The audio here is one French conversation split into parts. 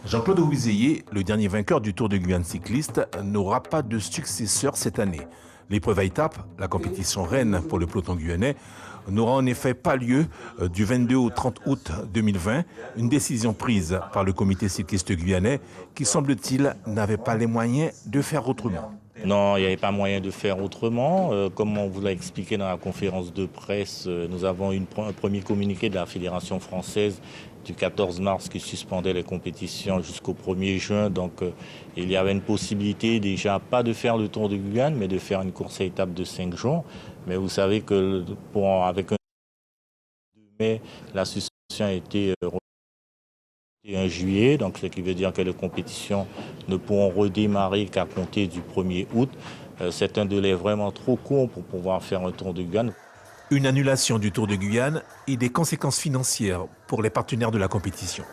Jean-Claude Houzéier, le dernier vainqueur du Tour de Guyane cycliste, n'aura pas de successeur cette année. L'épreuve à étapes, la compétition reine pour le peloton guyanais, n'aura en effet pas lieu du 22 au 30 août 2020. Une décision prise par le comité cycliste guyanais qui, semble-t-il, n'avait pas les moyens de faire autrement. Non, il n'y avait pas moyen de faire autrement. Comme on vous l'a expliqué dans la conférence de presse, nous avons un premier communiqué de la Fédération française du 14 mars qui suspendait les compétitions jusqu'au 1er juin. Donc il y avait une possibilité déjà pas de faire le Tour de Guyane, mais de faire une course à étapes de 5 jours. Mais vous savez que avec un mai, la suspension a été et 1 juillet, donc ce qui veut dire que les compétitions ne pourront redémarrer qu'à compter du 1er août. C'est un délai vraiment trop court pour pouvoir faire un Tour de Guyane. Une annulation du Tour de Guyane et des conséquences financières pour les partenaires de la compétition.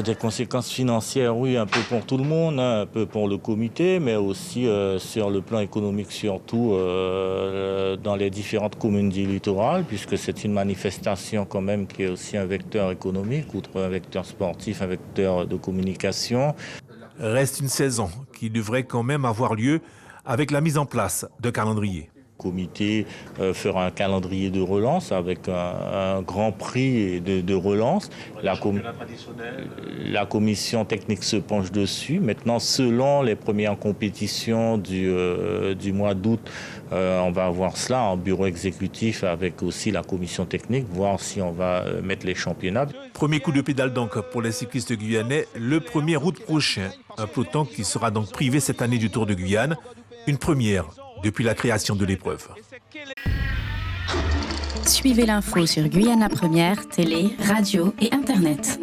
Des conséquences financières, oui, un peu pour tout le monde, hein, un peu pour le comité, mais aussi sur le plan économique, surtout dans les différentes communes du littoral, puisque c'est une manifestation quand même qui est aussi un vecteur économique, outre un vecteur sportif, un vecteur de communication. Reste une saison qui devrait quand même avoir lieu avec la mise en place d'un calendrier. Le comité fera un calendrier de relance avec un grand prix de relance. La commission technique se penche dessus. Maintenant, selon les premières compétitions du mois d'août, on va avoir cela en bureau exécutif avec aussi la commission technique, voir si on va mettre les championnats. Premier coup de pédale donc pour les cyclistes guyanais le 1er août prochain. Un peloton qui sera donc privé cette année du Tour de Guyane. Une première depuis la création de l'épreuve. Suivez l'info sur Guyana Première, télé, radio et Internet.